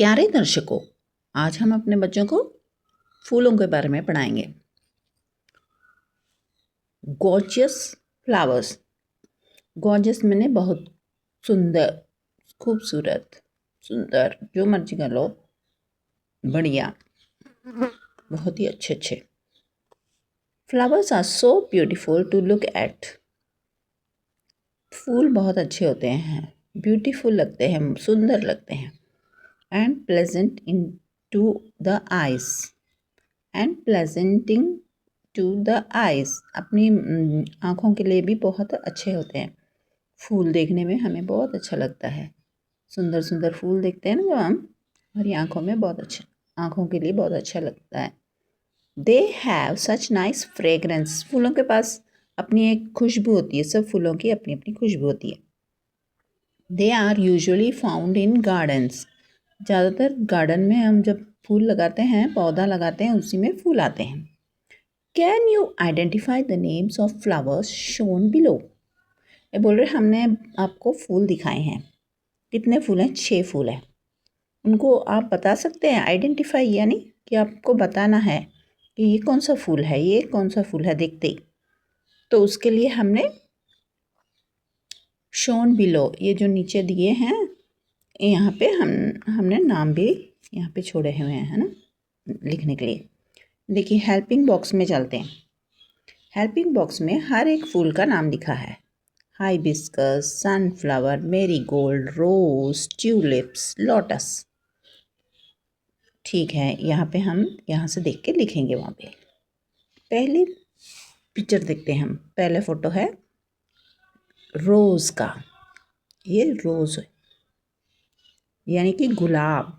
प्यारे दर्शकों, आज हम अपने बच्चों को फूलों के बारे में पढ़ाएंगे। Gorgeous flowers. गॉर्जियस मैंने बहुत सुंदर, खूबसूरत, सुंदर, जो मर्जी कर लो, बढ़िया, बहुत ही अच्छे अच्छे। Flowers are so beautiful to look at. फूल बहुत अच्छे होते हैं, ब्यूटीफुल लगते हैं, सुंदर लगते हैं। And pleasant into the eyes. And pleasing to the eyes, अपनी आँखों के लिए भी बहुत अच्छे होते हैं। फूल देखने में हमें बहुत अच्छा लगता है। सुंदर सुंदर फूल देखते हैं ना जो हम, हमारी आँखों में बहुत अच्छा, आँखों के लिए बहुत अच्छा लगता है। They have such nice fragrance. फूलों के पास अपनी एक खुशबू होती है, सब फूलों की अपनी अपनी खुशबू होती है। They are usually found in gardens. ज़्यादातर गार्डन में हम जब फूल लगाते हैं, पौधा लगाते हैं, उसी में फूल आते हैं। Can you identify the names of flowers shown below. ये बोल रहे हमने आपको फूल दिखाए हैं। कितने फूल हैं? 6 फूल हैं। उनको आप बता सकते हैं? आइडेंटिफाई यानी कि आपको बताना है कि ये कौन सा फूल है, ये कौन सा फूल है देखते ही। तो उसके लिए हमने शोन बिलो, ये जो नीचे दिए हैं, यहाँ पे हमने नाम भी यहाँ पे छोड़े हुए हैं, है ना, लिखने के लिए। देखिए, हेल्पिंग बॉक्स में चलते हैं। हेल्पिंग बॉक्स में हर एक फूल का नाम लिखा है। हाइबिस्कस, सनफ्लावर, मेरीगोल्ड, रोज, ट्यूलिप्स, लोटस। ठीक है, यहाँ पे हम यहाँ से देख के लिखेंगे वहाँ पे। पहली पिक्चर देखते हैं हम। पहले फोटो है रोज का। ये रोज है यानी कि गुलाब,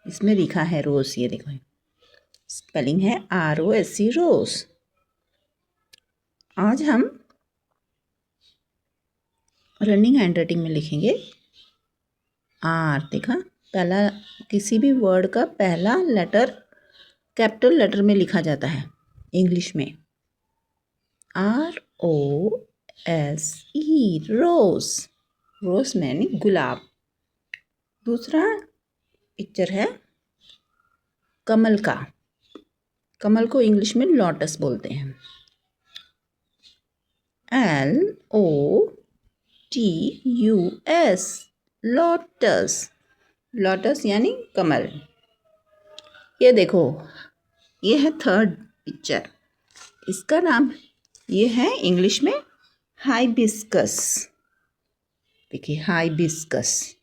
इसमें लिखा है रोज। ये देखो, स्पेलिंग है ROSE, रोज। आज हम रनिंग हैंडराइटिंग में लिखेंगे आर। देखा, पहला किसी भी वर्ड का पहला लेटर कैपिटल लेटर में लिखा जाता है इंग्लिश में। ROSE, रोज। रोज यानी गुलाब। दूसरा पिक्चर है कमल का। कमल को इंग्लिश में लोटस बोलते हैं। LOTUS, lotus. लोटस यानी कमल। ये देखो, ये है थर्ड पिक्चर। इसका नाम ये है इंग्लिश में हाइबिस्कस। देखिए, हाइबिस्कस,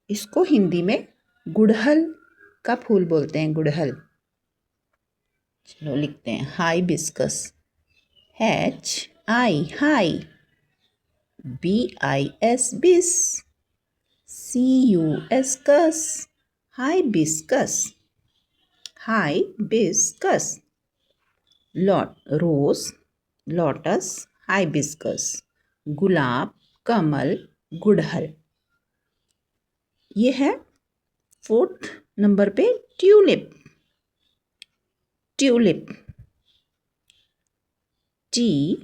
इसको हिंदी में गुड़हल का फूल बोलते हैं, गुड़हल। चलो लिखते हैं hibiscus. HI, hi. BIS, bis. CUS, cus. Hibiscus, hibiscus. Rose, lotus, hibiscus, गुलाब, कमल, गुड़हल। ये है 4th नंबर पे tulip. Tulip, TULIP,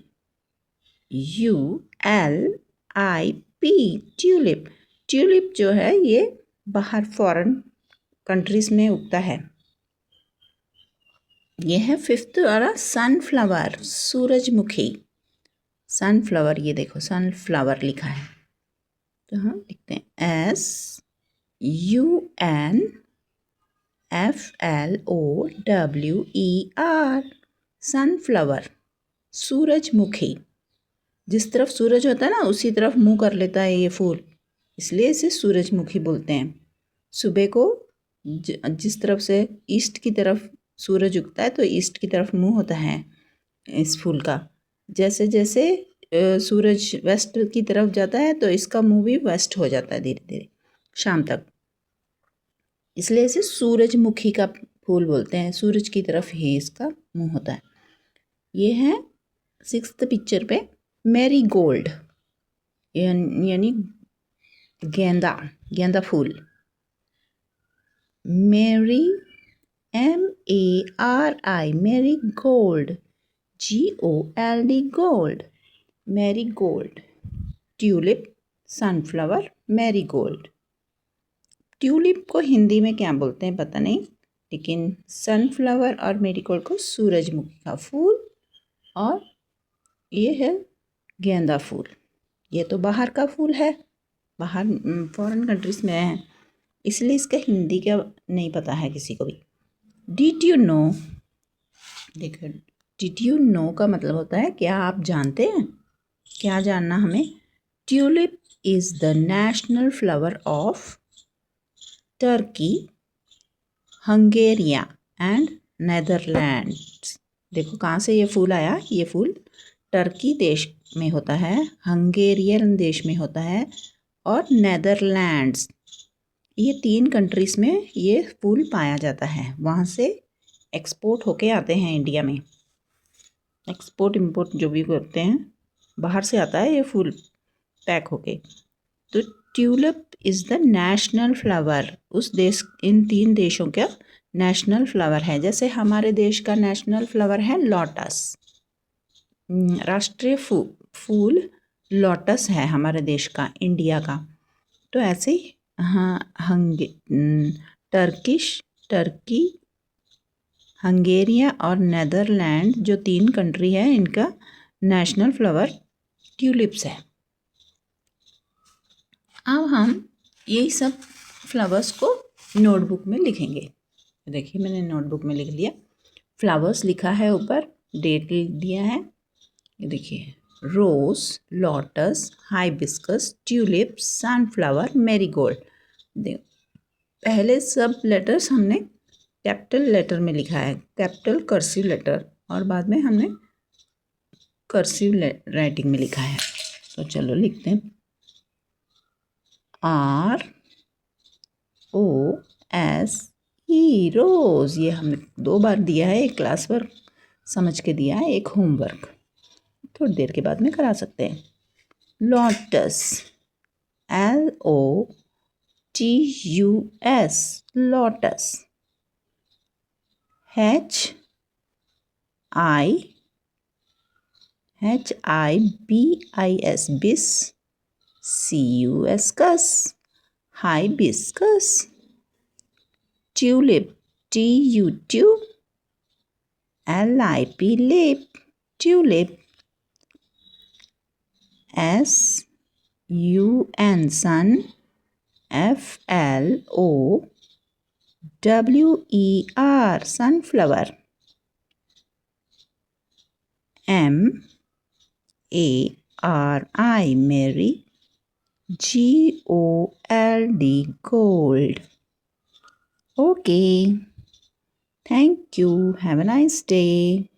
tulip. Tulip जो है ये बाहर फॉरेन कंट्रीज में उगता है। ये है 5th वाला सनफ्लावर, सूरजमुखी। सनफ्लावर, ये देखो सनफ्लावर लिखा है, तो हम लिखते हैं SUNFLOWER, सनफ्लावर, सूरजमुखी। जिस तरफ सूरज होता है ना, उसी तरफ मुंह कर लेता है ये फूल, इसलिए इसे सूरजमुखी बोलते हैं। सुबह को जिस तरफ से ईस्ट की तरफ सूरज उगता है, तो ईस्ट की तरफ मुंह होता है इस फूल का। जैसे जैसे सूरज वेस्ट की तरफ जाता है, तो इसका मुंह भी वेस्ट हो जाता है धीरे धीरे शाम तक, इसलिए इसे सूरजमुखी का फूल बोलते हैं। सूरज की तरफ ही इसका मुंह होता है। ये है 6th पिक्चर पे मैरीगोल्ड, यानी गेंदा, गेंदा फूल। Mari, MARI, marigold, GOLD, gold, marigold. Tulip, sunflower, marigold. Tulip को हिंदी में क्या बोलते हैं पता नहीं, लेकिन सनफ्लावर और मेरीगोल्ड को सूरजमुखी का फूल, और ये है गेंदा फूल। ये तो बाहर का फूल है, बाहर फॉरेन कंट्रीज में है, इसलिए इसका हिंदी क्या नहीं पता है किसी को भी। डिड यू नो, देखो डिड यू नो का मतलब होता है क्या आप जानते हैं, क्या जानना हमें। Tulip is the national flower of Turkey, हंगेरिया and Netherlands. देखो कहाँ से ये फूल आया, ये फूल टर्की देश में होता है, हंगेरियन देश में होता है, और नेदरलैंड्स, ये 3 कंट्रीज़ में ये फूल पाया जाता है। वहाँ से एक्सपोर्ट होके आते हैं इंडिया में, एक्सपोर्ट इंपोर्ट जो भी करते हैं बाहर से आता है ये फूल पैक होके। तो tulip is the national flower, उस देश, इन 3 देशों का नेशनल फ्लावर है। जैसे हमारे देश का नेशनल फ्लावर है लोटस, राष्ट्रीय फूल लोटस है हमारे देश का, इंडिया का। तो ऐसे ही हाँ, टर्की, हंगेरिया और नेदरलैंड जो 3 कंट्री है, इनका नेशनल फ्लावर ट्यूलिप्स है। अब हम यही सब फ्लावर्स को नोटबुक में लिखेंगे। देखिए मैंने नोटबुक में लिख लिया, फ्लावर्स लिखा है, ऊपर डेट दिया है। ये देखिए, rose, lotus, hibiscus, tulip, sunflower, marigold. पहले सब लेटर्स हमने कैपिटल लेटर में लिखा है, कैपिटल कर्सिव लेटर, और बाद में हमने कर्सिव राइटिंग में लिखा है। तो चलो लिखते हैं, ROSE, रोज। ये हमने 2 बार दिया है, एक क्लास वर्क समझ के दिया है, एक होमवर्क थोड़ी देर के बाद में करा सकते हैं। Lotus, LOTUS, lotus. HIBIS, बिस। CUS, hibiscus. Tulip, TUT, LIP, lip, tulip. SUN, sun, FLOWER, sunflower। MARY, Mary, GOLD, gold. Okay. Thank you. Have a nice day.